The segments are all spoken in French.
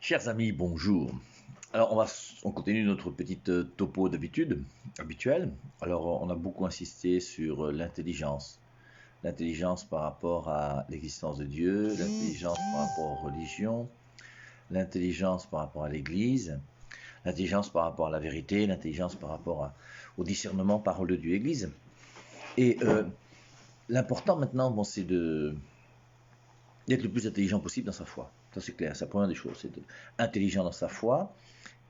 Chers amis, bonjour. Alors, on continue notre petite topo d'habitude, habituelle. Alors, on a beaucoup insisté sur l'intelligence. L'intelligence par rapport à l'existence de Dieu, l'intelligence par rapport aux religions, l'intelligence par rapport à l'Église, l'intelligence par rapport à la vérité, l'intelligence par rapport au discernement, parole de Dieu, Église. Et l'important maintenant, c'est d'être le plus intelligent possible dans sa foi. Ça c'est clair, c'est la première des choses, c'est d'être intelligent dans sa foi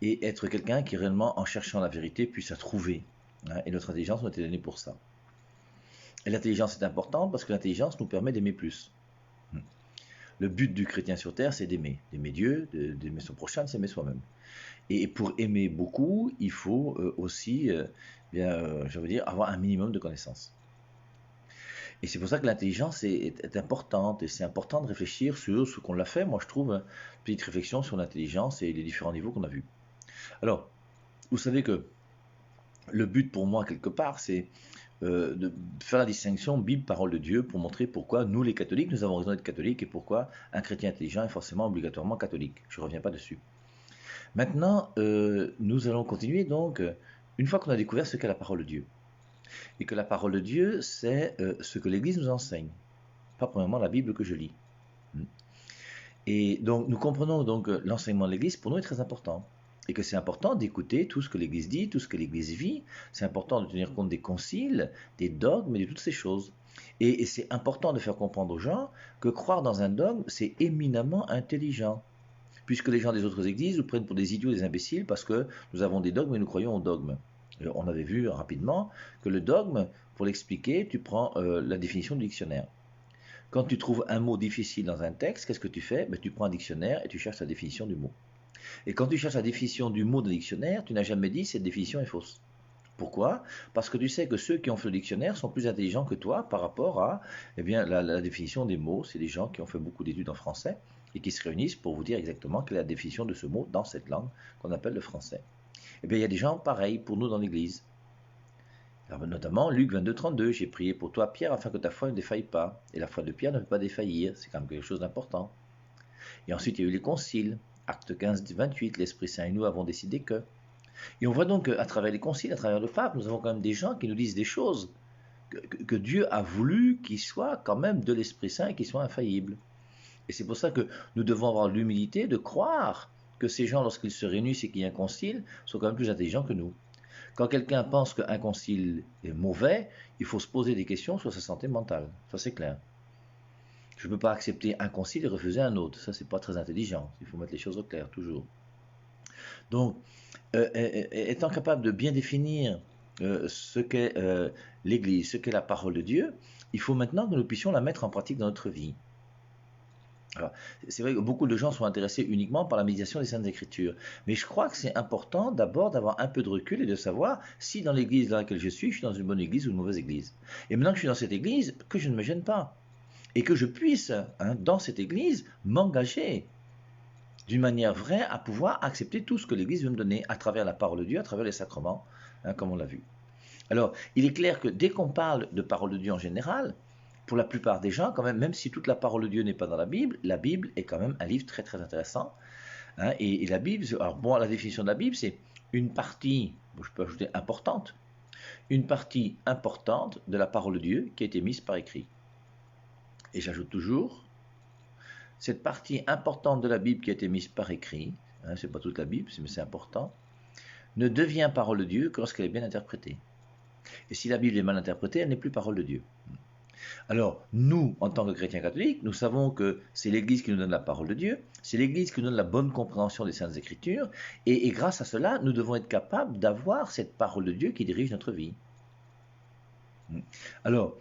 et être quelqu'un qui réellement, en cherchant la vérité, puisse la trouver. Et notre intelligence nous a été donnée pour ça. Et l'intelligence est importante parce que l'intelligence nous permet d'aimer plus. Le but du chrétien sur terre, c'est d'aimer. D'aimer Dieu, d'aimer son prochain, de s'aimer soi-même. Et pour aimer beaucoup, il faut aussi, avoir un minimum de connaissances. Et c'est pour ça que l'intelligence est importante, et c'est important de réfléchir sur ce qu'on l'a fait. Moi, je trouve une petite réflexion sur l'intelligence et les différents niveaux qu'on a vus. Alors, vous savez que le but pour moi, quelque part, c'est de faire la distinction Bible, parole de Dieu, pour montrer pourquoi nous, les catholiques, nous avons raison d'être catholiques, et pourquoi un chrétien intelligent est forcément obligatoirement catholique. Je ne reviens pas dessus. Maintenant, nous allons continuer donc, une fois qu'on a découvert ce qu'est la parole de Dieu. Et que la parole de Dieu, c'est ce que l'Église nous enseigne. Pas premièrement la Bible que je lis. Et donc nous comprenons donc l'enseignement de l'Église pour nous est très important. Et que c'est important d'écouter tout ce que l'Église dit, tout ce que l'Église vit. C'est important de tenir compte des conciles, des dogmes et de toutes ces choses. Et c'est important de faire comprendre aux gens que croire dans un dogme, c'est éminemment intelligent. Puisque les gens des autres églises nous prennent pour des idiots, des imbéciles, parce que nous avons des dogmes et nous croyons aux dogmes. On avait vu rapidement que le dogme, pour l'expliquer, tu prends la définition du dictionnaire. Quand tu trouves un mot difficile dans un texte, qu'est-ce que tu fais? Tu prends un dictionnaire et tu cherches la définition du mot. Et quand tu cherches la définition du mot dans le dictionnaire, tu n'as jamais dit cette définition est fausse. Pourquoi? Parce que tu sais que ceux qui ont fait le dictionnaire sont plus intelligents que toi par rapport à la définition des mots. C'est des gens qui ont fait beaucoup d'études en français et qui se réunissent pour vous dire exactement quelle est la définition de ce mot dans cette langue qu'on appelle le français. Il y a des gens pareils pour nous dans l'Église. Alors, notamment Luc 22, 32, j'ai prié pour toi Pierre afin que ta foi ne défaille pas. Et la foi de Pierre ne peut pas défaillir, c'est quand même quelque chose d'important. Et ensuite il y a eu les conciles, acte 15, 28, l'Esprit Saint et nous avons décidé que. Et on voit donc qu'à travers les conciles, à travers le pape, nous avons quand même des gens qui nous disent des choses que Dieu a voulu qu'ils soient quand même de l'Esprit Saint et qu'ils soient infaillibles. Et c'est pour ça que nous devons avoir l'humilité de croire que ces gens, lorsqu'ils se réunissent et qu'il y a un concile, sont quand même plus intelligents que nous. Quand quelqu'un pense qu'un concile est mauvais, il faut se poser des questions sur sa santé mentale. Ça, c'est clair. Je ne peux pas accepter un concile et refuser un autre. Ça, c'est pas très intelligent. Il faut mettre les choses au clair, toujours. Donc, étant capable de bien définir ce qu'est l'Église, ce qu'est la parole de Dieu, il faut maintenant que nous puissions la mettre en pratique dans notre vie. Alors, c'est vrai que beaucoup de gens sont intéressés uniquement par la méditation des Saintes Écritures, mais je crois que c'est important d'abord d'avoir un peu de recul et de savoir si dans l'église dans laquelle je suis dans une bonne église ou une mauvaise église. Et maintenant que je suis dans cette église, que je ne me gêne pas, et que je puisse, dans cette église, m'engager d'une manière vraie à pouvoir accepter tout ce que l'église veut me donner à travers la parole de Dieu, à travers les sacrements, comme on l'a vu. Alors, il est clair que dès qu'on parle de parole de Dieu en général, pour la plupart des gens, quand même si toute la parole de Dieu n'est pas dans la Bible est quand même un livre très très intéressant. Et la Bible, alors bon, la définition de la Bible, c'est une partie, je peux ajouter importante, une partie importante de la parole de Dieu qui a été mise par écrit. Et j'ajoute toujours, cette partie importante de la Bible qui a été mise par écrit, c'est pas toute la Bible, mais c'est important, ne devient parole de Dieu que lorsqu'elle est bien interprétée. Et si la Bible est mal interprétée, elle n'est plus parole de Dieu. Alors, nous, en tant que chrétiens catholiques, nous savons que c'est l'Église qui nous donne la parole de Dieu, c'est l'Église qui nous donne la bonne compréhension des Saintes Écritures, et grâce à cela, nous devons être capables d'avoir cette parole de Dieu qui dirige notre vie. Alors,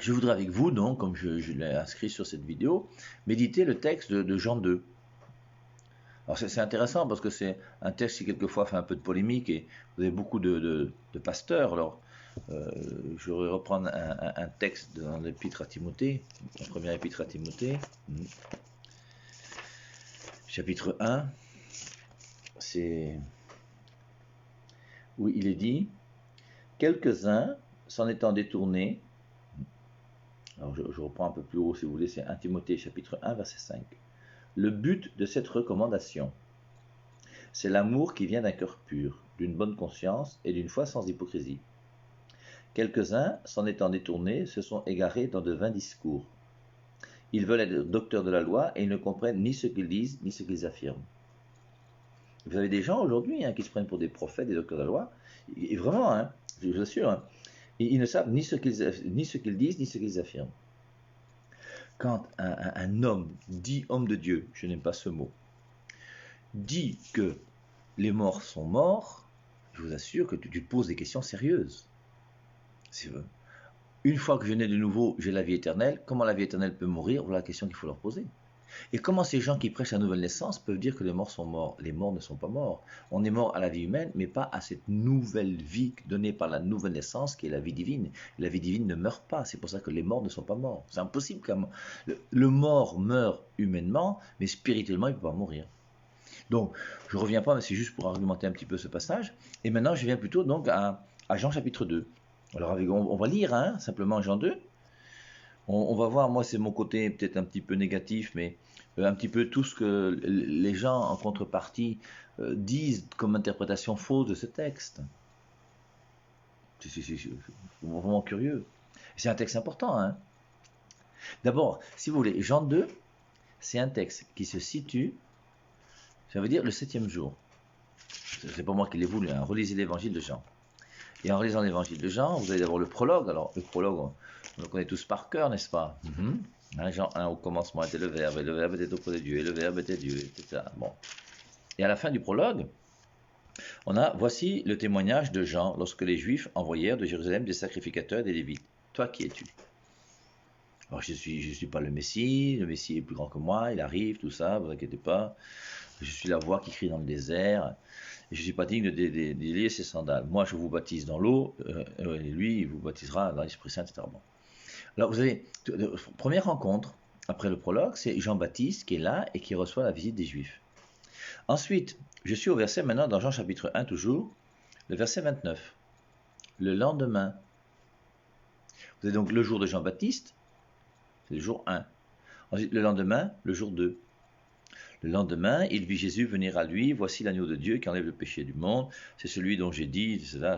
je voudrais avec vous, donc, comme je l'ai inscrit sur cette vidéo, méditer le texte de Jean 2. Alors c'est intéressant parce que c'est un texte qui quelquefois fait un peu de polémique et vous avez beaucoup de pasteurs. Alors, je vais reprendre un texte dans l'épître à Timothée, la première épître à Timothée, chapitre 1, c'est où il est dit « Quelques-uns, s'en étant détournés », alors je reprends un peu plus haut si vous voulez, c'est 1 Timothée chapitre 1, verset 5. Le but de cette recommandation, c'est l'amour qui vient d'un cœur pur, d'une bonne conscience et d'une foi sans hypocrisie. Quelques-uns, s'en étant détournés, se sont égarés dans de vains discours. Ils veulent être docteurs de la loi et ils ne comprennent ni ce qu'ils disent ni ce qu'ils affirment. Vous avez des gens aujourd'hui qui se prennent pour des prophètes, des docteurs de la loi, et vraiment, je vous assure, ils ne savent ni ce qu'ils disent ni ce qu'ils affirment. Quand un homme dit homme de Dieu, je n'aime pas ce mot, dit que les morts sont morts, je vous assure que tu te poses des questions sérieuses. Une fois que je nais de nouveau, j'ai la vie éternelle. Comment la vie éternelle peut mourir? Voilà la question qu'il faut leur poser. Et comment ces gens qui prêchent la nouvelle naissance peuvent dire que les morts sont morts? Les morts ne sont pas morts. On est mort à la vie humaine, mais pas à cette nouvelle vie donnée par la nouvelle naissance qui est la vie divine. La vie divine ne meurt pas, c'est pour ça que les morts ne sont pas morts. C'est impossible. Le mort meurt humainement, mais spirituellement, il ne peut pas mourir. Donc, je ne reviens pas, mais c'est juste pour argumenter un petit peu ce passage. Et maintenant, je viens plutôt donc à Jean chapitre 2. Alors, on va lire simplement Jean 2. On va voir, moi c'est mon côté peut-être un petit peu négatif, mais un petit peu tout ce que les gens en contrepartie disent comme interprétation fausse de ce texte. C'est vraiment curieux. C'est un texte important. D'abord, si vous voulez, Jean 2, c'est un texte qui se situe, ça veut dire le 7e jour. C'est pas moi qui l'ai voulu, relisez l'évangile de Jean. Et en relisant l'évangile de Jean, vous avez d'abord le prologue. Alors, le prologue, on le connaît tous par cœur, n'est-ce pas? Jean 1, au commencement était le Verbe, et le Verbe était auprès de Dieu, et le Verbe était Dieu, etc. Bon. Et à la fin du prologue, on a, voici le témoignage de Jean lorsque les Juifs envoyèrent de Jérusalem des sacrificateurs et des Lévites. Toi, qui es-tu? Alors, je suis pas le Messie est plus grand que moi, il arrive, tout ça, vous inquiétez pas. Je suis la voix qui crie dans le désert. Et je ne suis pas digne de délier ses sandales. Moi, je vous baptise dans l'eau, et lui, il vous baptisera dans l'Esprit Saint, etc. Bon. Alors, vous avez, première rencontre, après le prologue, c'est Jean-Baptiste qui est là et qui reçoit la visite des Juifs. Ensuite, je suis au verset maintenant, dans Jean chapitre 1 toujours, le verset 29. Le lendemain. Vous avez donc le jour de Jean-Baptiste, c'est le jour 1. Ensuite, le lendemain, le jour 2. Le lendemain, il vit Jésus venir à lui. Voici l'agneau de Dieu qui enlève le péché du monde. C'est celui dont j'ai dit, etc.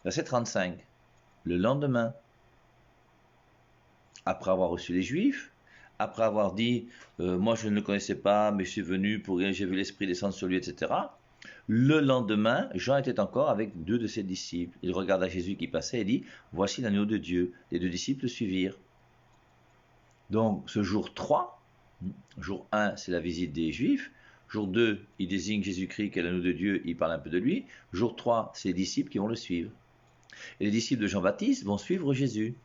Verset 35. Le lendemain, après avoir reçu les Juifs, après avoir dit, moi je ne le connaissais pas, mais je suis venu pour j'ai vu l'Esprit descendre sur lui, etc. Le lendemain, Jean était encore avec 2 de ses disciples. Il regarda Jésus qui passait et dit, voici l'agneau de Dieu. Les 2 disciples le suivirent. Donc, ce jour 3, jour 1, c'est la visite des Juifs. Jour 2, il désigne Jésus-Christ qui est l'agneau de Dieu, il parle un peu de lui. Jour 3, c'est les disciples qui vont le suivre. Et les disciples de Jean-Baptiste vont suivre Jésus.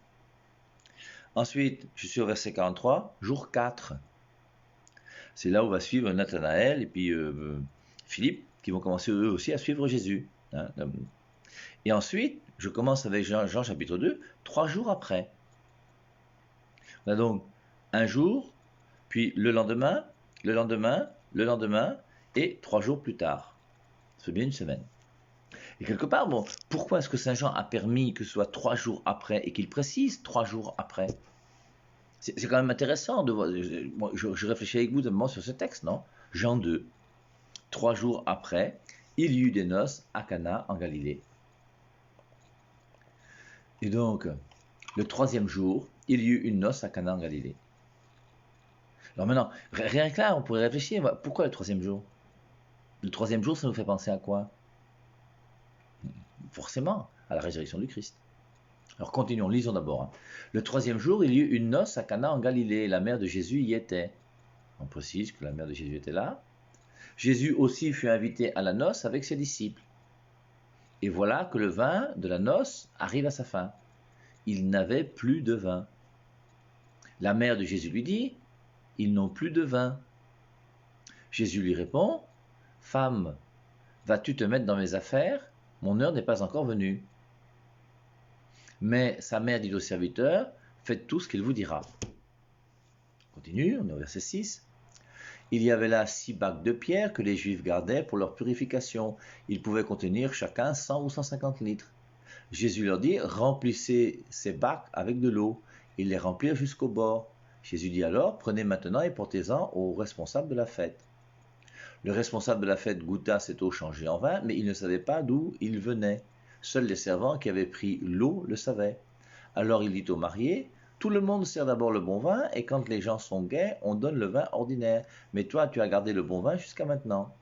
Ensuite, je suis au verset 43, jour 4. C'est là où va suivre Nathanaël et puis Philippe, qui vont commencer eux aussi à suivre Jésus. Et ensuite, je commence avec Jean chapitre 2, 3 jours après. On a donc un jour, puis le lendemain, et 3 jours plus tard. C'est bien une semaine. Et quelque part, bon, pourquoi est-ce que Saint Jean a permis que ce soit 3 jours après et qu'il précise 3 jours après? C'est quand même intéressant de voir. Je réfléchis avec vous d'abord sur ce texte, non? Jean 2. 3 jours après, il y eut des noces à Cana en Galilée. Et donc, le 3e jour, il y eut une noce à Cana en Galilée. Alors maintenant, rien que là, on pourrait réfléchir, pourquoi le 3e jour? Le 3e jour, ça nous fait penser à quoi? Forcément, à la résurrection du Christ. Alors continuons, lisons d'abord. Le 3e jour, il y eut une noce à Cana en Galilée, la mère de Jésus y était. On précise que la mère de Jésus était là. Jésus aussi fut invité à la noce avec ses disciples. Et voilà que le vin de la noce arrive à sa fin. Il n'avait plus de vin. La mère de Jésus lui dit, ils n'ont plus de vin. Jésus lui répond, femme, vas-tu te mettre dans mes affaires? Mon heure n'est pas encore venue. Mais sa mère dit au serviteur, faites tout ce qu'il vous dira. On continue, on est au verset 6. Il y avait là 6 bacs de pierre que les Juifs gardaient pour leur purification. Ils pouvaient contenir chacun 100 ou 150 litres. Jésus leur dit, remplissez ces bacs avec de l'eau. Ils les remplirent jusqu'au bord. Jésus dit alors, prenez maintenant et portez-en au responsable de la fête. Le responsable de la fête goûta cette eau changée en vin, mais il ne savait pas d'où il venait. Seuls les servants qui avaient pris l'eau le savaient. Alors il dit aux mariés, tout le monde sert d'abord le bon vin, et quand les gens sont gais, on donne le vin ordinaire. Mais toi, tu as gardé le bon vin jusqu'à maintenant.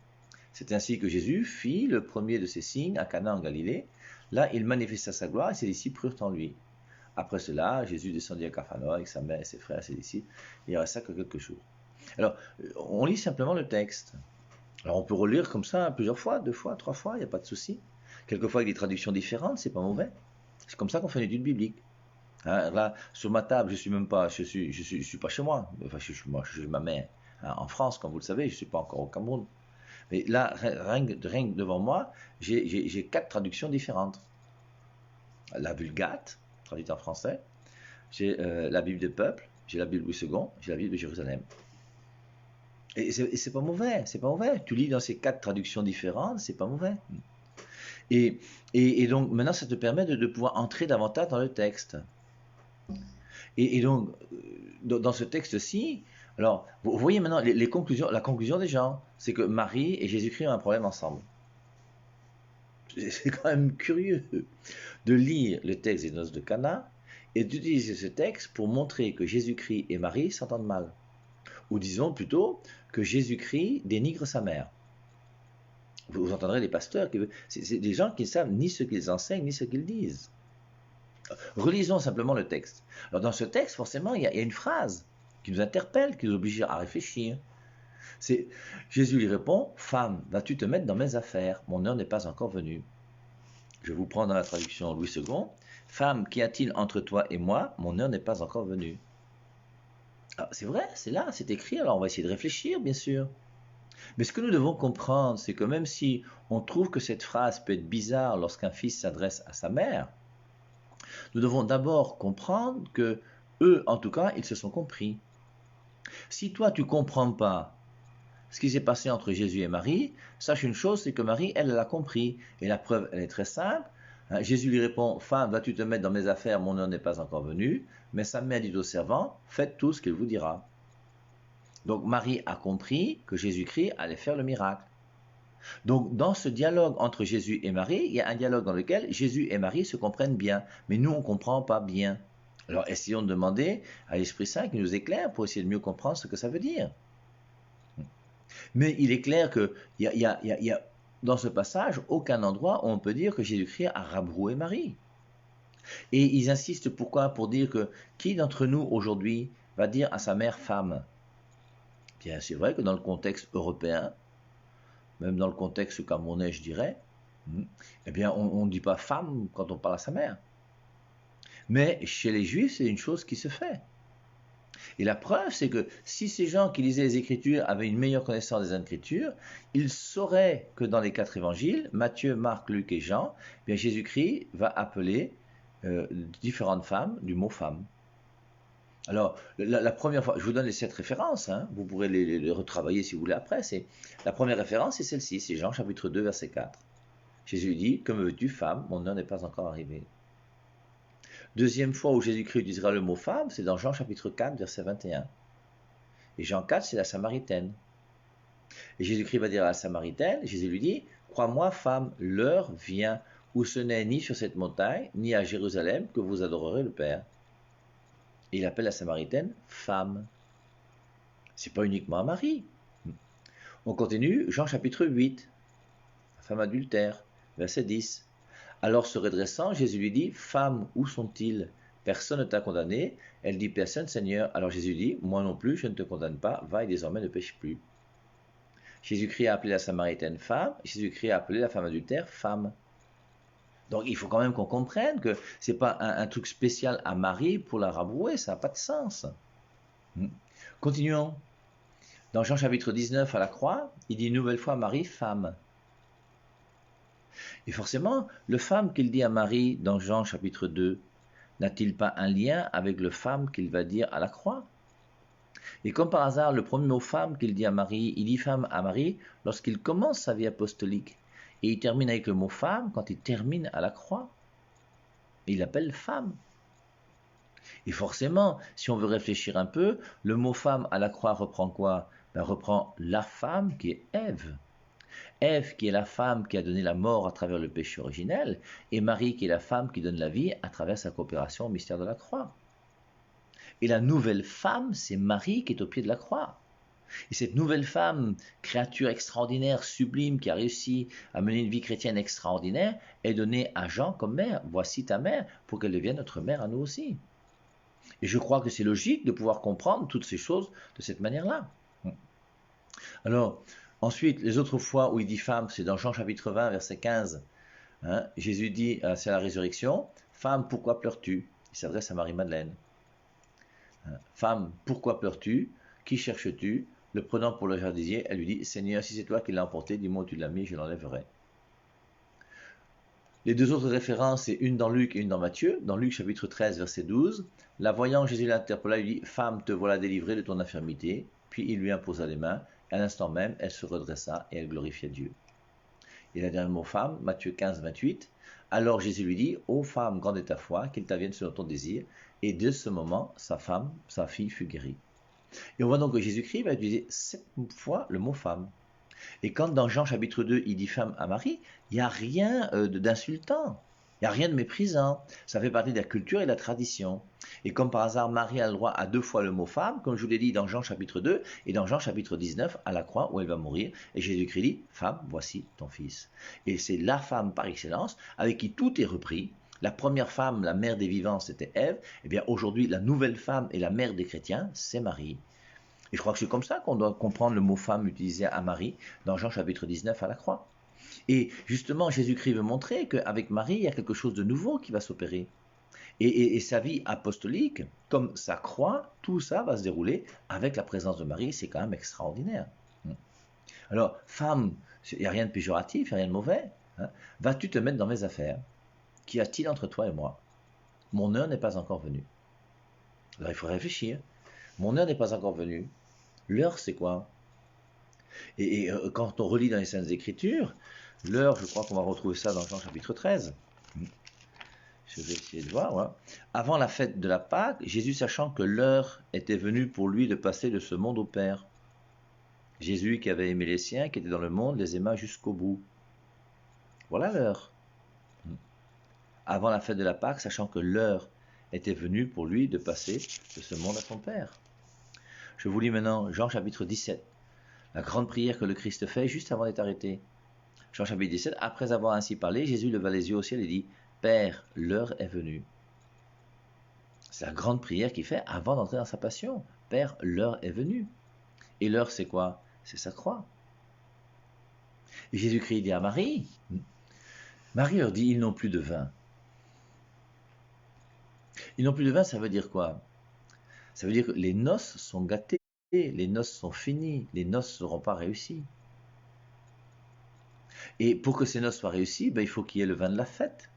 C'est ainsi que Jésus fit le premier de ses signes à Cana en Galilée. Là, il manifesta sa gloire et ses disciples crurent en lui. Après cela, Jésus descendit à Capharnaüm avec sa mère et ses frères et ses disciples. Il resta que quelques jours. Alors, on lit simplement le texte. Alors, on peut relire comme ça plusieurs fois, 2 fois, 3 fois, il n'y a pas de souci. Quelquefois avec des traductions différentes, c'est pas mauvais. C'est comme ça qu'on fait une étude biblique. Hein, là, sur ma table, je suis pas chez moi. Enfin, je suis chez ma mère. Hein, en France, comme vous le savez, je ne suis pas encore au Cameroun. Mais là, rien que devant moi, j'ai 4 traductions différentes. La Vulgate, traduite en français. J'ai la Bible des peuples, j'ai la Bible Louis II, j'ai la Bible de Jérusalem. Et c'est pas mauvais, c'est pas mauvais. Tu lis dans ces 4 traductions différentes, c'est pas mauvais. Et donc maintenant, ça te permet de pouvoir entrer davantage dans le texte. Et donc, dans ce texte-ci, alors, vous voyez maintenant les conclusions, la conclusion des gens, c'est que Marie et Jésus-Christ ont un problème ensemble. C'est quand même curieux de lire le texte des noces de Cana et d'utiliser ce texte pour montrer que Jésus-Christ et Marie s'entendent mal. Ou disons plutôt que Jésus-Christ dénigre sa mère. Vous entendrez des pasteurs, c'est des gens qui ne savent ni ce qu'ils enseignent, ni ce qu'ils disent. Relisons simplement le texte. Alors dans ce texte, forcément, il y a une phrase qui nous interpelle, qui nous oblige à réfléchir. Jésus lui répond, « Femme, vas-tu te mettre dans mes affaires? Mon heure n'est pas encore venue. » Je vous prends dans la traduction Louis II. « Femme, qu'y a-t-il entre toi et moi? Mon heure n'est pas encore venue. » C'est vrai, c'est là, c'est écrit, alors on va essayer de réfléchir, bien sûr. Mais ce que nous devons comprendre, c'est que même si on trouve que cette phrase peut être bizarre lorsqu'un fils s'adresse à sa mère, nous devons d'abord comprendre que eux, en tout cas, ils se sont compris. Si toi, tu ne comprends pas ce qui s'est passé entre Jésus et Marie, sache une chose, c'est que Marie, elle a compris. Et la preuve, elle est très simple. Jésus lui répond, « Femme, vas-tu te mettre dans mes affaires? Mon heure n'est pas encore venue. » Mais sa mère dit aux servants, « Faites tout ce qu'il vous dira. » Donc Marie a compris que Jésus-Christ allait faire le miracle. Donc dans ce dialogue entre Jésus et Marie, il y a un dialogue dans lequel Jésus et Marie se comprennent bien, mais nous on ne comprend pas bien. Alors essayons de demander à l'Esprit Saint qui nous éclaire pour essayer de mieux comprendre ce que ça veut dire. Mais il est clair qu'il y a dans ce passage aucun endroit où on peut dire que Jésus-Christ a rabroué Marie. Et ils insistent pourquoi? Pour dire que qui d'entre nous aujourd'hui va dire à sa mère femme? Bien, c'est vrai que dans le contexte européen, même dans le contexte camerounais, je dirais, eh bien, on ne dit pas femme quand on parle à sa mère. Mais chez les Juifs, c'est une chose qui se fait. Et la preuve, c'est que si ces gens qui lisaient les Écritures avaient une meilleure connaissance des Écritures, ils sauraient que dans les 4 évangiles, Matthieu, Marc, Luc et Jean, eh bien Jésus-Christ va appeler différentes femmes du mot femme. Alors, la première fois, je vous donne les 7 références, hein, vous pourrez les retravailler si vous voulez après. La première référence, c'est celle-ci, c'est Jean chapitre 2, verset 4. Jésus dit, « Que me veux-tu, femme? Mon heure n'est pas encore arrivée. » Deuxième fois où Jésus-Christ utilisera le mot femme, c'est dans Jean chapitre 4, verset 21. Et Jean 4, c'est la Samaritaine. Et Jésus-Christ va dire à la Samaritaine, Jésus lui dit, « Crois-moi, femme, l'heure vient où ce n'est ni sur cette montagne, ni à Jérusalem que vous adorerez le Père. » Et il appelle la Samaritaine femme. C'est pas uniquement à Marie. On continue, Jean chapitre 8, la femme adultère, verset 10. Alors se redressant, Jésus lui dit, femme, où sont-ils? Personne ne t'a condamné. Elle dit, personne, Seigneur. Alors Jésus dit, moi non plus, je ne te condamne pas, va et désormais ne pêche plus. Jésus-Christ a appelé la Samaritaine femme, Jésus-Christ a appelé la femme adultère femme. Donc il faut quand même qu'on comprenne que ce n'est pas un truc spécial à Marie pour la rabrouer, ça n'a pas de sens. Continuons. Dans Jean chapitre 19 à la croix, il dit une nouvelle fois à Marie, femme. Et forcément, le femme qu'il dit à Marie dans Jean chapitre 2, n'a-t-il pas un lien avec le femme qu'il va dire à la croix? Et comme par hasard, le premier mot femme qu'il dit à Marie, il dit femme à Marie lorsqu'il commence sa vie apostolique. Et il termine avec le mot femme quand il termine à la croix. Et il l'appelle femme. Et forcément, si on veut réfléchir un peu, le mot femme à la croix reprend quoi? Ben, reprend la femme qui est Ève. Ève qui est la femme qui a donné la mort à travers le péché originel, et Marie qui est la femme qui donne la vie à travers sa coopération au mystère de la croix. Et la nouvelle femme, c'est Marie qui est au pied de la croix. Et cette nouvelle femme, créature extraordinaire, sublime, qui a réussi à mener une vie chrétienne extraordinaire, est donnée à Jean comme mère. Voici ta mère, pour qu'elle devienne notre mère à nous aussi. Et je crois que c'est logique de pouvoir comprendre toutes ces choses de cette manière-là. Alors, ensuite, les autres fois où il dit femme, c'est dans Jean chapitre 20, verset 15. Hein, Jésus dit, c'est la résurrection, femme, pourquoi pleures-tu? Il s'adresse à Marie-Madeleine. Femme, pourquoi pleures-tu? Qui cherches-tu? Le prenant pour le jardinier, elle lui dit, Seigneur, si c'est toi qui l'as emporté, dis-moi où tu l'as mis, je l'enlèverai. Les deux autres références, c'est une dans Luc et une dans Matthieu. Dans Luc chapitre 13, verset 12, la voyant, Jésus l'interpella et lui dit, femme, te voilà délivrée de ton infirmité. Puis il lui imposa les mains. À l'instant même, elle se redressa et elle glorifia Dieu. Et le dernier mot femme, Matthieu 15, 28. Alors Jésus lui dit, ô femme, grande est ta foi, qu'il t'advienne selon ton désir. Et de ce moment, sa fille fut guérie. Et on voit donc que Jésus-Christ va utiliser 7 fois le mot femme. Et quand dans Jean chapitre 2, il dit femme à Marie, il n'y a rien d'insultant. Il n'y a rien de méprisant. Ça fait partie de la culture et de la tradition. Et comme par hasard, Marie a le droit à 2 fois le mot femme, comme je vous l'ai dit dans Jean chapitre 2 et dans Jean chapitre 19, à la croix où elle va mourir. Et Jésus-Christ dit, femme, voici ton fils. Et c'est la femme par excellence, avec qui tout est repris. La première femme, la mère des vivants, c'était Ève. Et bien aujourd'hui, la nouvelle femme et la mère des chrétiens, c'est Marie. Et je crois que c'est comme ça qu'on doit comprendre le mot femme utilisé à Marie dans Jean chapitre 19 à la croix. Et justement, Jésus-Christ veut montrer qu'avec Marie, il y a quelque chose de nouveau qui va s'opérer. Et sa vie apostolique, comme sa croix, tout ça va se dérouler avec la présence de Marie. C'est quand même extraordinaire. Alors, femme, il n'y a rien de péjoratif, il n'y a rien de mauvais. Hein. Vas-tu te mettre dans mes affaires? Qu'y a-t-il entre toi et moi? Mon heure n'est pas encore venue. Alors, il faut réfléchir. Mon heure n'est pas encore venue. L'heure, c'est quoi? Et quand on relit dans les Saintes Écritures, l'heure, je crois qu'on va retrouver ça dans Jean chapitre 13. Je vais essayer de voir. Ouais. Avant la fête de la Pâque, Jésus, sachant que l'heure était venue pour lui de passer de ce monde au Père. Jésus, qui avait aimé les siens, qui était dans le monde, les aima jusqu'au bout. Voilà l'heure. Avant la fête de la Pâque, sachant que l'heure était venue pour lui de passer de ce monde à son Père. Je vous lis maintenant Jean chapitre 17. La grande prière que le Christ fait juste avant d'être arrêté. Jean chapitre 17, après avoir ainsi parlé, Jésus leva les yeux au ciel et dit, Père, l'heure est venue. C'est la grande prière qu'il fait avant d'entrer dans sa passion. Père, l'heure est venue. Et l'heure, c'est quoi? C'est sa croix. Et Jésus-Christ dit à Marie, Marie leur dit, ils n'ont plus de vin. Ils n'ont plus de vin, ça veut dire quoi? Ça veut dire que les noces sont gâtées, les noces sont finies, les noces ne seront pas réussies. Et pour que ces noces soient réussies, il faut qu'il y ait le vin de la fête.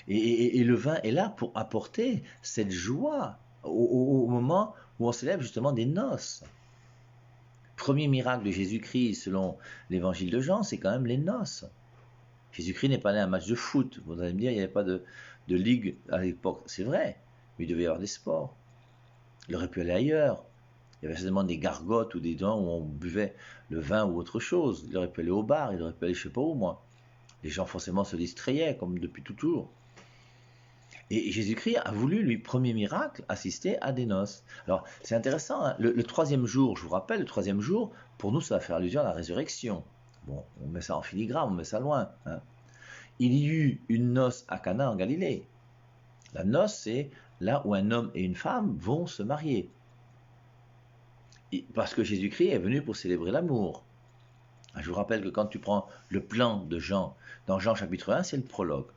Et le vin est là pour apporter cette joie au moment où on célèbre justement des noces. Premier miracle de Jésus-Christ selon l'évangile de Jean, c'est quand même les noces. Jésus-Christ n'est pas né à un match de foot. Vous allez me dire, il n'y avait pas de ligue à l'époque. C'est vrai, mais il devait y avoir des sports. Il aurait pu aller ailleurs. Il y avait certainement des gargotes ou des dents où on buvait le vin ou autre chose. Il aurait pu aller au bar, il aurait pu aller je ne sais pas où, moi. Les gens forcément se distrayaient, comme depuis toujours. Et Jésus-Christ a voulu, lui, premier miracle, assister à des noces. Alors, c'est intéressant, hein. Le troisième jour, je vous rappelle, le troisième jour, pour nous, ça va faire allusion à la résurrection. Bon, on met ça en filigrane, on met ça loin. Hein. Il y eut une noce à Cana en Galilée. La noce, c'est là où un homme et une femme vont se marier. Parce que Jésus-Christ est venu pour célébrer l'amour. Je vous rappelle que quand tu prends le plan de Jean, dans Jean chapitre 1, c'est le prologue.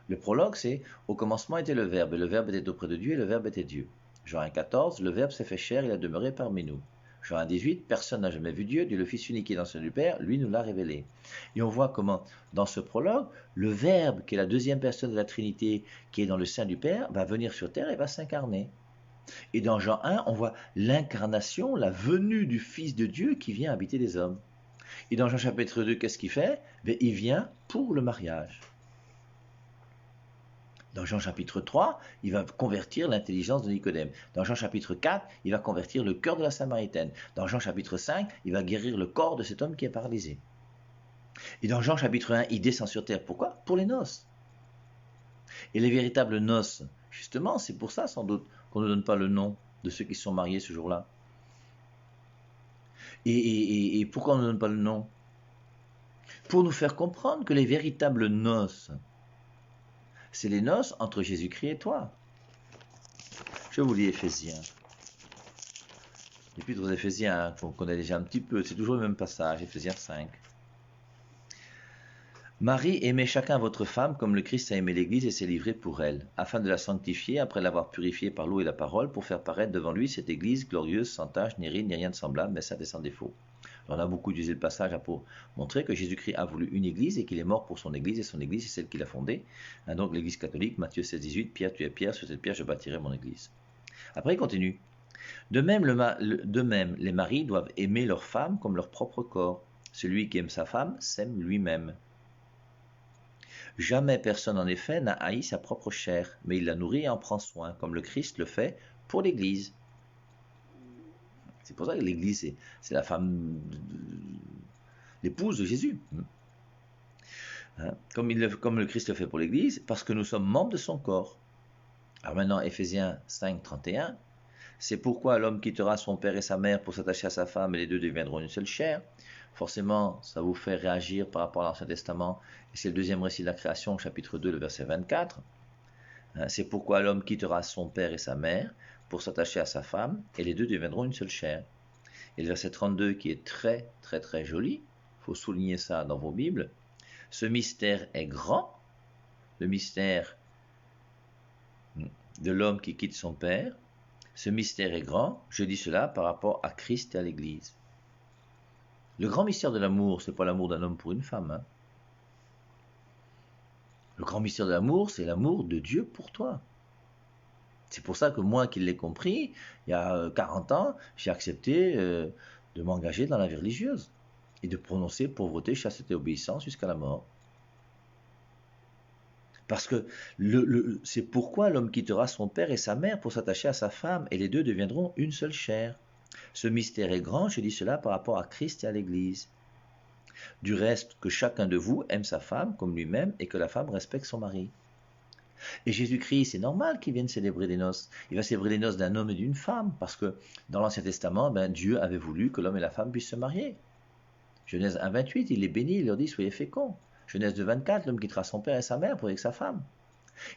Le prologue, c'est « Au commencement était le Verbe, et le Verbe était auprès de Dieu, et le Verbe était Dieu. » Jean 1,14, « Le Verbe s'est fait chair, il a demeuré parmi nous. » Jean 1,18, « Personne n'a jamais vu Dieu, Dieu le Fils unique qui est dans le sein du Père, lui nous l'a révélé. » Et on voit comment, dans ce prologue, le Verbe, qui est la deuxième personne de la Trinité, qui est dans le sein du Père, va venir sur terre et va s'incarner. Et dans Jean 1, on voit l'incarnation, la venue du Fils de Dieu qui vient habiter les hommes. Et dans Jean chapitre 2, qu'est-ce qu'il fait? Il vient pour le mariage. Dans Jean chapitre 3, il va convertir l'intelligence de Nicodème. Dans Jean chapitre 4, il va convertir le cœur de la Samaritaine. Dans Jean chapitre 5, il va guérir le corps de cet homme qui est paralysé. Et dans Jean chapitre 1, il descend sur terre. Pourquoi? Pour les noces. Et les véritables noces, justement, c'est pour ça sans doute qu'on ne donne pas le nom de ceux qui sont mariés ce jour-là. Et pourquoi on ne donne pas le nom? Pour nous faire comprendre que les véritables noces, c'est les noces entre Jésus-Christ et toi. Je vous lis Éphésiens. L'épître aux Éphésiens, qu'on connaît déjà un petit peu, c'est toujours le même passage, Éphésiens 5. Marie, aimez chacun votre femme comme le Christ a aimé l'Église et s'est livré pour elle, afin de la sanctifier après l'avoir purifiée par l'eau et la parole, pour faire paraître devant lui cette Église glorieuse, sans tache, ni ride, ni rien de semblable, mais sainte et sans défaut. On a beaucoup utilisé le passage pour montrer que Jésus-Christ a voulu une Église et qu'il est mort pour son Église, et son Église c'est celle qu'il a fondée. Donc l'Église catholique, Matthieu 16, 18, Pierre, tu es Pierre, sur cette pierre je bâtirai mon Église. Après il continue. De même, les maris doivent aimer leur femme comme leur propre corps. Celui qui aime sa femme s'aime lui-même. Jamais personne en effet n'a haï sa propre chair, mais il la nourrit et en prend soin, comme le Christ le fait pour l'Église. C'est pour ça que l'Église, c'est la femme, l'épouse de Jésus. Comme le Christ le fait pour l'Église, parce que nous sommes membres de son corps. Alors maintenant, Éphésiens 5, 31, c'est pourquoi l'homme quittera son père et sa mère pour s'attacher à sa femme, et les deux deviendront une seule chair. Forcément, ça vous fait réagir par rapport à l'Ancien Testament, et c'est le deuxième récit de la création, chapitre 2, le verset 24. C'est pourquoi l'homme quittera son père et sa mère pour s'attacher à sa femme, et les deux deviendront une seule chair. Et le verset 32 qui est très très très joli, il faut souligner ça dans vos Bibles, ce mystère est grand, le mystère de l'homme qui quitte son père, ce mystère est grand, je dis cela par rapport à Christ et à l'Église. Le grand mystère de l'amour, ce n'est pas l'amour d'un homme pour une femme. Le grand mystère de l'amour, c'est l'amour de Dieu pour toi. C'est pour ça que moi qui l'ai compris, il y a 40 ans, j'ai accepté de m'engager dans la vie religieuse et de prononcer pauvreté, chasteté, obéissance jusqu'à la mort. Parce que c'est pourquoi l'homme quittera son père et sa mère pour s'attacher à sa femme, et les deux deviendront une seule chair. Ce mystère est grand, je dis cela par rapport à Christ et à l'Église. Du reste, que chacun de vous aime sa femme comme lui-même, et que la femme respecte son mari. Et Jésus-Christ, c'est normal qu'il vienne célébrer les noces. Il va célébrer les noces d'un homme et d'une femme, parce que dans l'Ancien Testament, Dieu avait voulu que l'homme et la femme puissent se marier. Genèse 1, 28, il les bénit, il leur dit « Soyez féconds ». Genèse 2, 24, l'homme quittera son père et sa mère pour avec sa femme.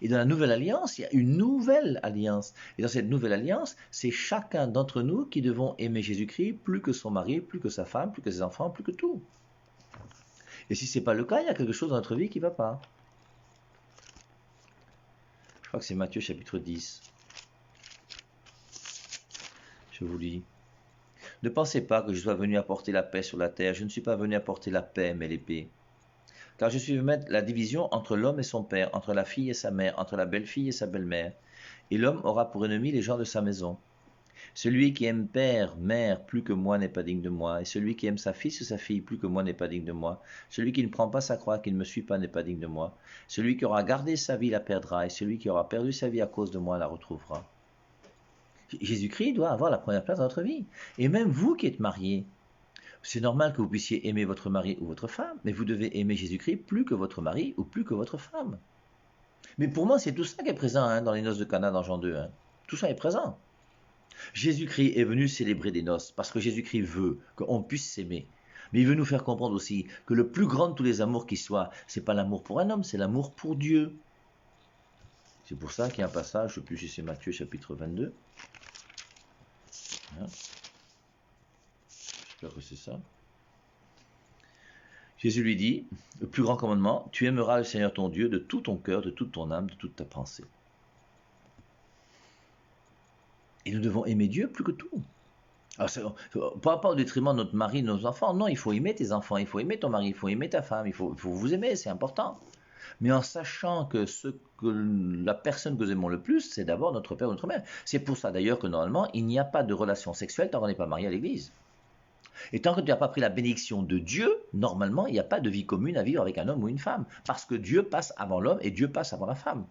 Et dans la nouvelle alliance, il y a une nouvelle alliance. Et dans cette nouvelle alliance, c'est chacun d'entre nous qui devons aimer Jésus-Christ plus que son mari, plus que sa femme, plus que ses enfants, plus que tout. Et si ce n'est pas le cas, il y a quelque chose dans notre vie qui ne va pas. Je crois que c'est Matthieu chapitre 10. Je vous lis. Ne pensez pas que je sois venu apporter la paix sur la terre. Je ne suis pas venu apporter la paix, mais l'épée. Car je suis venu mettre la division entre l'homme et son père, entre la fille et sa mère, entre la belle-fille et sa belle-mère. Et l'homme aura pour ennemi les gens de sa maison. Celui qui aime père, mère, plus que moi n'est pas digne de moi. Et celui qui aime sa fils ou sa fille, plus que moi n'est pas digne de moi. Celui qui ne prend pas sa croix, qui ne me suit pas, n'est pas digne de moi. Celui qui aura gardé sa vie la perdra, et celui qui aura perdu sa vie à cause de moi la retrouvera. Jésus-Christ doit avoir la première place dans notre vie. Et même vous qui êtes mariés, c'est normal que vous puissiez aimer votre mari ou votre femme, mais vous devez aimer Jésus-Christ plus que votre mari ou plus que votre femme. Mais pour moi, c'est tout ça qui est présent dans les noces de Cana dans Jean 2. Tout ça est présent. Jésus-Christ est venu célébrer des noces parce que Jésus-Christ veut qu'on puisse s'aimer. Mais il veut nous faire comprendre aussi que le plus grand de tous les amours qui soit, c'est pas l'amour pour un homme, c'est l'amour pour Dieu. C'est pour ça qu'il y a un passage, je ne sais plus si c'est Matthieu chapitre 22. J'espère que c'est ça. Jésus lui dit, le plus grand commandement, tu aimeras le Seigneur ton Dieu de tout ton cœur, de toute ton âme, de toute ta pensée. Et nous devons aimer Dieu plus que tout. Alors, pas au détriment de notre mari, de nos enfants. Non, il faut aimer tes enfants, il faut aimer ton mari, il faut aimer ta femme, il faut vous aimer, c'est important. Mais en sachant que la personne que nous aimons le plus, c'est d'abord notre père ou notre mère. C'est pour ça d'ailleurs que normalement, il n'y a pas de relation sexuelle tant qu'on n'est pas marié à l'église. Et tant que tu n'as pas pris la bénédiction de Dieu, normalement, il n'y a pas de vie commune à vivre avec un homme ou une femme. Parce que Dieu passe avant l'homme et Dieu passe avant la femme.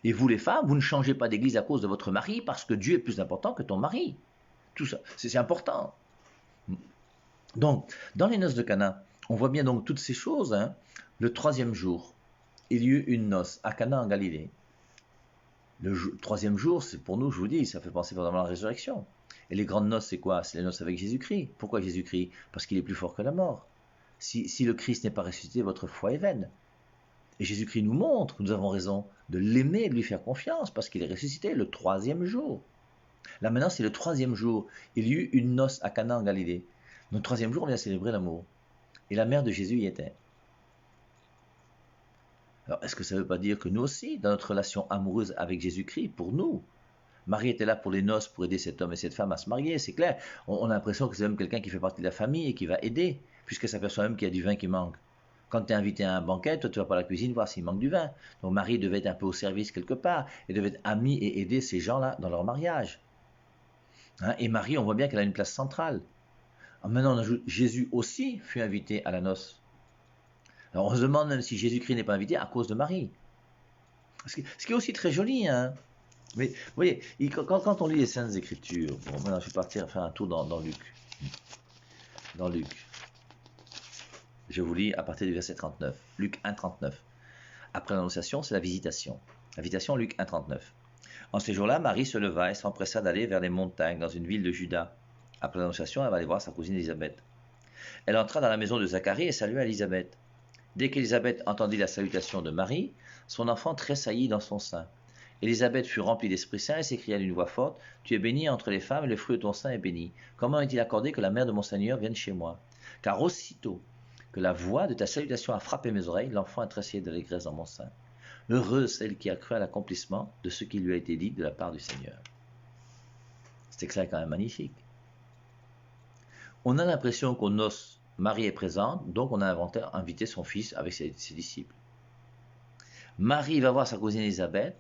Et vous les femmes, vous ne changez pas d'église à cause de votre mari parce que Dieu est plus important que ton mari. Tout ça, c'est important. Donc, dans les noces de Cana, on voit bien donc toutes ces choses. Hein. Le troisième jour, il y eut une noce à Cana en Galilée. Troisième jour, c'est pour nous, je vous dis, ça fait penser vraiment à la résurrection. Et les grandes noces, c'est quoi? C'est les noces avec Jésus-Christ. Pourquoi Jésus-Christ? Parce qu'il est plus fort que la mort. Si le Christ n'est pas ressuscité, votre foi est vaine. Et Jésus-Christ nous montre que nous avons raison de l'aimer et de lui faire confiance parce qu'il est ressuscité le troisième jour. Là maintenant, c'est le troisième jour. Il y eut une noce à Cana en Galilée. Le troisième jour, on vient célébrer l'amour. Et la mère de Jésus y était. Alors, est-ce que ça ne veut pas dire que nous aussi, dans notre relation amoureuse avec Jésus-Christ, pour nous, Marie était là pour les noces, pour aider cet homme et cette femme à se marier, c'est clair. On a l'impression que c'est même quelqu'un qui fait partie de la famille et qui va aider, puisqu'elle s'aperçoit même qu'il y a du vin qui manque. Quand tu es invité à un banquet, toi tu vas pas à la cuisine voir s'il manque du vin. Donc Marie devait être un peu au service quelque part, et devait être amie et aider ces gens-là dans leur mariage. Hein, et Marie, on voit bien qu'elle a une place centrale. Alors maintenant, on ajoute, Jésus aussi fut invité à la noce. Alors on se demande même si Jésus-Christ n'est pas invité à cause de Marie. Ce qui est aussi très joli, hein. Mais vous voyez, quand on lit les Saintes Écritures, bon, maintenant je vais partir faire un tour dans Luc. Dans Luc. Je vous lis à partir du verset 39. Luc 1, 39. Après l'annonciation, c'est la visitation. L'invitation, Luc 1, 39. En ces jours-là, Marie se leva et s'empressa d'aller vers les montagnes, dans une ville de Juda. Après l'annonciation, elle va aller voir sa cousine Élisabeth. Elle entra dans la maison de Zacharie et salua Élisabeth. Dès qu'Élisabeth entendit la salutation de Marie, son enfant tressaillit dans son sein. Élisabeth fut remplie d'Esprit Saint et s'écria d'une voix forte, « Tu es bénie entre les femmes et le fruit de ton sein est béni. Comment est-il accordé que la mère de mon Seigneur vienne chez moi? Car aussitôt que la voix de ta salutation a frappé mes oreilles, l'enfant a tressaillé d'allégresse dans mon sein. Heureuse celle qui a cru à l'accomplissement de ce qui lui a été dit de la part du Seigneur. » C'est extrait quand même magnifique. On a l'impression qu'aux noces, Marie est présente, donc on a invité son fils avec ses disciples. Marie va voir sa cousine Élisabeth,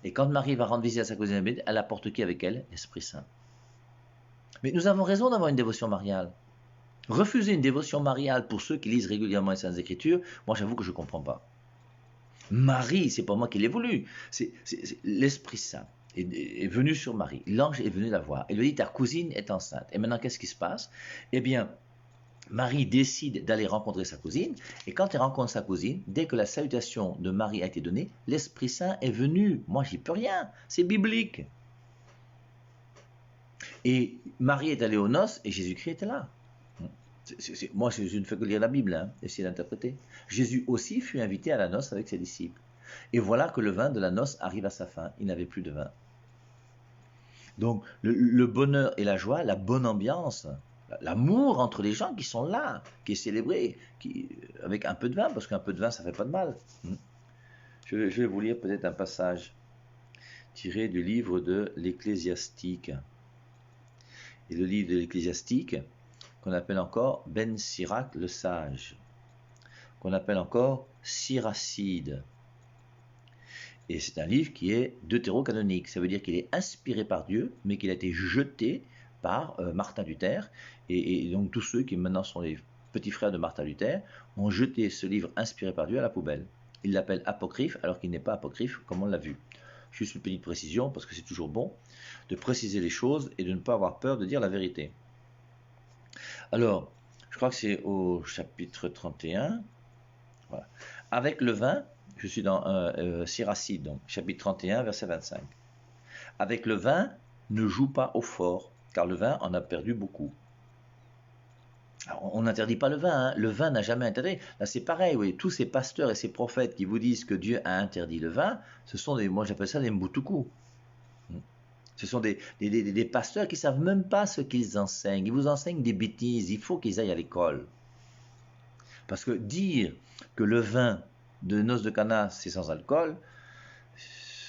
et quand Marie va rendre visite à sa cousine Élisabeth, elle apporte qui avec elle? L'Esprit Saint. Mais nous avons raison d'avoir une dévotion mariale. Refuser une dévotion mariale pour ceux qui lisent régulièrement les Saintes Écritures, moi j'avoue que je ne comprends pas. Marie, c'est pas moi qui l'ai voulu, c'est l'Esprit Saint est venu sur Marie. L'ange est venu la voir. Il lui dit, ta cousine est enceinte. Et maintenant, qu'est-ce qui se passe? Eh bien, Marie décide d'aller rencontrer sa cousine, et quand elle rencontre sa cousine, dès que la salutation de Marie a été donnée, l'Esprit Saint est venu. Moi, j'y peux rien, c'est biblique. Et Marie est allée aux noces, et Jésus-Christ était là. Moi, je ne fais que lire la Bible, hein, essayer d'interpréter. Jésus aussi fut invité à la noce avec ses disciples. Et voilà que le vin de la noce arrive à sa fin. Il n'avait plus de vin. Donc, le bonheur et la joie, la bonne ambiance, l'amour entre les gens qui sont là, qui est célébré, avec un peu de vin, parce qu'un peu de vin, ça ne fait pas de mal. Je vais vous lire peut-être un passage tiré du livre de l'Ecclésiastique. Et le livre de l'Ecclésiastique, qu'on appelle encore Ben Sirac le sage, qu'on appelle encore Siracide. Et c'est un livre qui est deutérocanonique, ça veut dire qu'il est inspiré par Dieu, mais qu'il a été jeté par Martin Luther, et donc tous ceux qui maintenant sont les petits frères de Martin Luther ont jeté ce livre inspiré par Dieu à la poubelle. Ils l'appellent apocryphe alors qu'il n'est pas apocryphe comme on l'a vu. Juste une petite précision, parce que c'est toujours bon de préciser les choses et de ne pas avoir peur de dire la vérité. Alors, je crois que c'est au chapitre 31. Voilà. Avec le vin, je suis dans Siracide, donc chapitre 31, verset 25. Avec le vin, ne joue pas au fort, car le vin en a perdu beaucoup. Alors, on n'interdit pas le vin, hein. Le vin n'a jamais interdit. Là, c'est pareil, oui. Tous ces pasteurs et ces prophètes qui vous disent que Dieu a interdit le vin, ce sont moi j'appelle ça des mboutoukous. Ce sont des pasteurs qui ne savent même pas ce qu'ils enseignent. Ils vous enseignent des bêtises. Il faut qu'ils aillent à l'école. Parce que dire que le vin de noces de Cana, c'est sans alcool,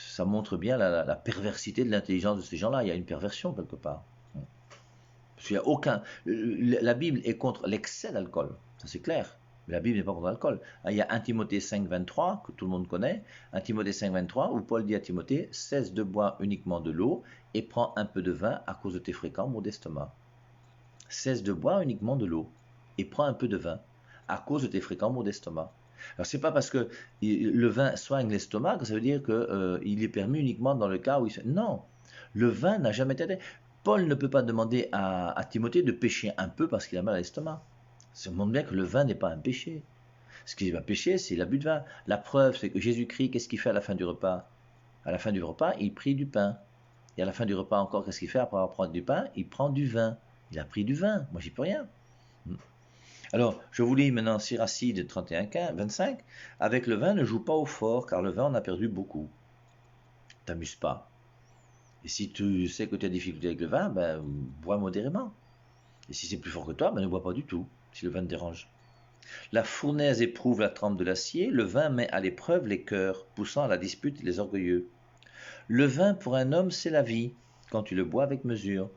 ça montre bien la perversité de l'intelligence de ces gens-là. Il y a une perversion quelque part. Parce qu'il y a aucun... La Bible est contre l'excès d'alcool, ça c'est clair. Mais la Bible n'est pas contre l'alcool. Il y a 1 Timothée 5, 23, que tout le monde connaît. 1 Timothée 5, 23, où Paul dit à Timothée, cesse de boire uniquement de l'eau et prends un peu de vin à cause de tes fréquents maux d'estomac. Cesse de boire uniquement de l'eau et prends un peu de vin à cause de tes fréquents maux d'estomac. Alors, c'est pas parce que le vin soigne l'estomac que ça veut dire qu'il est permis uniquement dans le cas où il se... Non, le vin n'a jamais été... Paul ne peut pas demander à Timothée de pécher un peu parce qu'il a mal à l'estomac. Ça montre bien que le vin n'est pas un péché. Ce qui va pécher, c'est l'abus de vin. La preuve, c'est que Jésus-Christ, qu'est-ce qu'il fait à la fin du repas? À la fin du repas, il prie du pain. Et à la fin du repas encore, qu'est-ce qu'il fait après avoir pris du pain? Il prend du vin. Il a pris du vin. Moi, j'y peux rien. Alors, je vous lis maintenant Siracide 31-25. Avec le vin, ne joue pas au fort, car le vin en a perdu beaucoup. T'amuses pas. Et si tu sais que tu as des difficultés avec le vin, ben, bois modérément. Et si c'est plus fort que toi, ben, ne bois pas du tout, si le vin te dérange. La fournaise éprouve la trempe de l'acier, le vin met à l'épreuve les cœurs, poussant à la dispute les orgueilleux. Le vin pour un homme, c'est la vie, quand tu le bois avec mesure.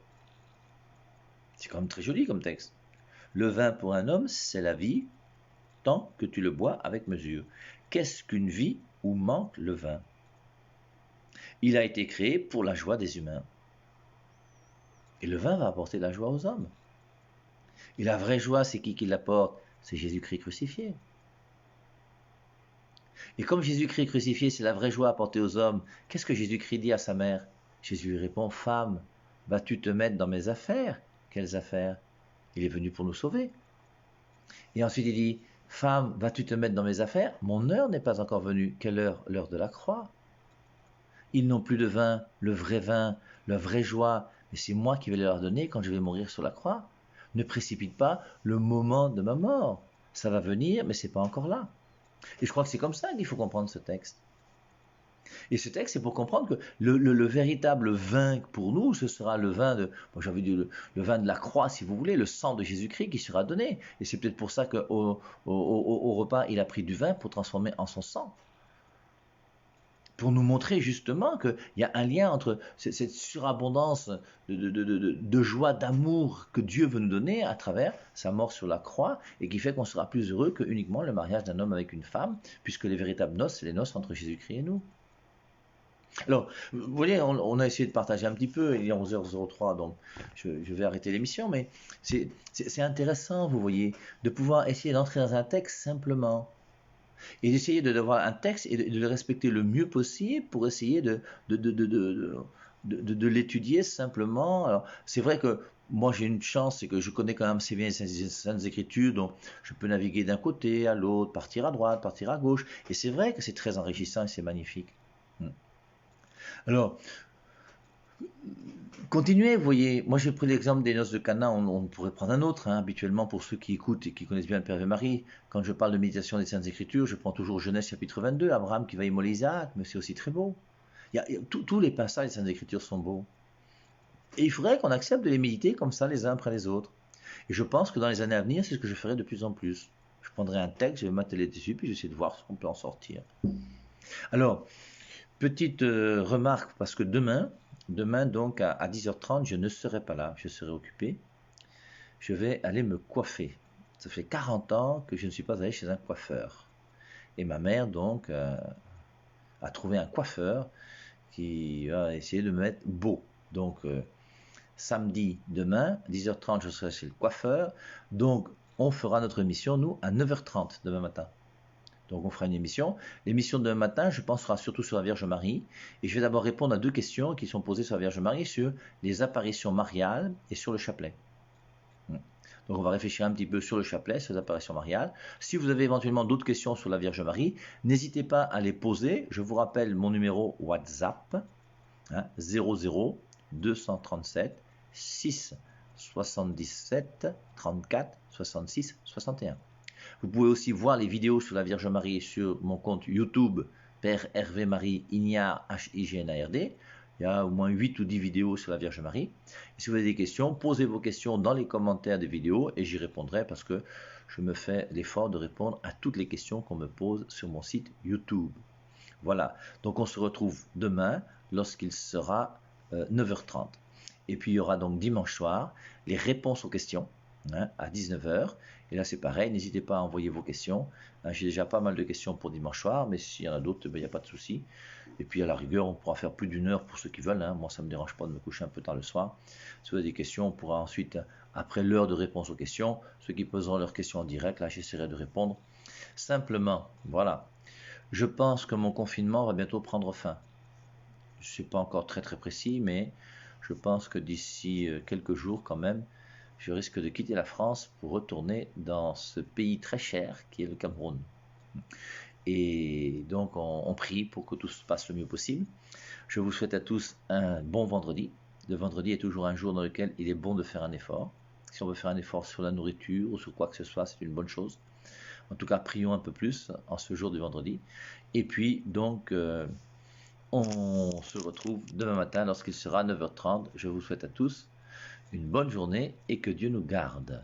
C'est quand même très joli comme texte. Le vin pour un homme, c'est la vie, tant que tu le bois avec mesure. Qu'est-ce qu'une vie où manque le vin? Il a été créé pour la joie des humains. Et le vin va apporter la joie aux hommes. Et la vraie joie, c'est qui l'apporte? C'est Jésus-Christ crucifié. Et comme Jésus-Christ crucifié, c'est la vraie joie apportée aux hommes, qu'est-ce que Jésus-Christ dit à sa mère? Jésus lui répond, femme, vas-tu te mettre dans mes affaires? Quelles affaires? Il est venu pour nous sauver. Et ensuite il dit, femme, vas-tu te mettre dans mes affaires? Mon heure n'est pas encore venue. Quelle heure? L'heure de la croix. Ils n'ont plus de vin, le vrai vin, la vraie joie, mais c'est moi qui vais leur donner quand je vais mourir sur la croix. Ne précipite pas le moment de ma mort. Ça va venir, mais c'est pas encore là. Et je crois que c'est comme ça qu'il faut comprendre ce texte. Et ce texte, c'est pour comprendre que le véritable vin pour nous, ce sera le vin de, moi j'avais dit le vin de la croix, si vous voulez, le sang de Jésus-Christ qui sera donné. Et c'est peut-être pour ça qu'au au repas, il a pris du vin pour transformer en son sang. Pour nous montrer justement qu'il y a un lien entre cette surabondance de joie, d'amour que Dieu veut nous donner à travers sa mort sur la croix et qui fait qu'on sera plus heureux que uniquement le mariage d'un homme avec une femme, puisque les véritables noces, c'est les noces entre Jésus-Christ et nous. Alors, vous voyez, on a essayé de partager un petit peu, il est 11h03, donc je vais arrêter l'émission, mais c'est intéressant, vous voyez, de pouvoir essayer d'entrer dans un texte simplement. Et d'essayer d'avoir un texte et de le respecter le mieux possible pour essayer de l'étudier simplement. Alors, c'est vrai que moi j'ai une chance, c'est que je connais quand même assez bien les Saintes Écritures, donc je peux naviguer d'un côté à l'autre, partir à droite, partir à gauche. Et c'est vrai que c'est très enrichissant et c'est magnifique. Alors, continuez, vous voyez, moi j'ai pris l'exemple des noces de Cana, on pourrait prendre un autre, hein, habituellement pour ceux qui écoutent et qui connaissent bien le Père et Marie, quand je parle de méditation des Saintes Écritures, je prends toujours Genèse chapitre 22, Abraham qui va immoler Isaac, mais c'est aussi très beau. Tous les passages des Saintes Écritures sont beaux. Et il faudrait qu'on accepte de les méditer comme ça les uns après les autres. Et je pense que dans les années à venir, c'est ce que je ferai de plus en plus. Je prendrai un texte, je vais m'atteler dessus, puis j'essaie de voir ce qu'on peut en sortir. Alors, petite remarque, parce que demain donc à 10h30, je ne serai pas là, je serai occupé. Je vais aller me coiffer. Ça fait 40 ans que je ne suis pas allé chez un coiffeur. Et ma mère donc a trouvé un coiffeur qui va essayer de me mettre beau. Donc samedi demain, 10h30, je serai chez le coiffeur. Donc on fera notre émission, nous, à 9h30 demain matin. Donc on fera une émission. L'émission de demain matin, je pense, sera surtout sur la Vierge Marie. Et je vais d'abord répondre à 2 questions qui sont posées sur la Vierge Marie, sur les apparitions mariales et sur le chapelet. Donc on va réfléchir un petit peu sur le chapelet, sur les apparitions mariales. Si vous avez éventuellement d'autres questions sur la Vierge Marie, n'hésitez pas à les poser. Je vous rappelle mon numéro WhatsApp, 00 237 6 77 34 66 61. Vous pouvez aussi voir les vidéos sur la Vierge Marie sur mon compte YouTube, Père Hervé Marie Ignard, H-I-G-N-A-R-D. Il y a au moins 8 ou 10 vidéos sur la Vierge Marie. Et si vous avez des questions, posez vos questions dans les commentaires des vidéos et j'y répondrai parce que je me fais l'effort de répondre à toutes les questions qu'on me pose sur mon site YouTube. Voilà, donc on se retrouve demain lorsqu'il sera 9h30. Et puis il y aura donc dimanche soir les réponses aux questions à 19h. Et là c'est pareil, n'hésitez pas à envoyer vos questions. J'ai déjà pas mal de questions pour dimanche soir, mais s'il y en a d'autres, il n'y a pas de souci. Et puis à la rigueur, on pourra faire plus d'1 heure pour ceux qui veulent. Moi ça ne me dérange pas de me coucher un peu tard le soir. Si vous avez des questions, on pourra ensuite, après l'heure de réponse aux questions, ceux qui poseront leurs questions en direct, là j'essaierai de répondre Simplement, voilà, je pense que mon confinement va bientôt prendre fin. Je ne suis pas encore très très précis, mais je pense que d'ici quelques jours quand même, je risque de quitter la France pour retourner dans ce pays très cher qui est le Cameroun. Et donc on prie pour que tout se passe le mieux possible. Je vous souhaite à tous un bon vendredi. Le vendredi est toujours un jour dans lequel il est bon de faire un effort. Si on veut faire un effort sur la nourriture ou sur quoi que ce soit, c'est une bonne chose. En tout cas, prions un peu plus en ce jour du vendredi. Et puis, donc, on se retrouve demain matin lorsqu'il sera 9h30. Je vous souhaite à tous une bonne journée et que Dieu nous garde.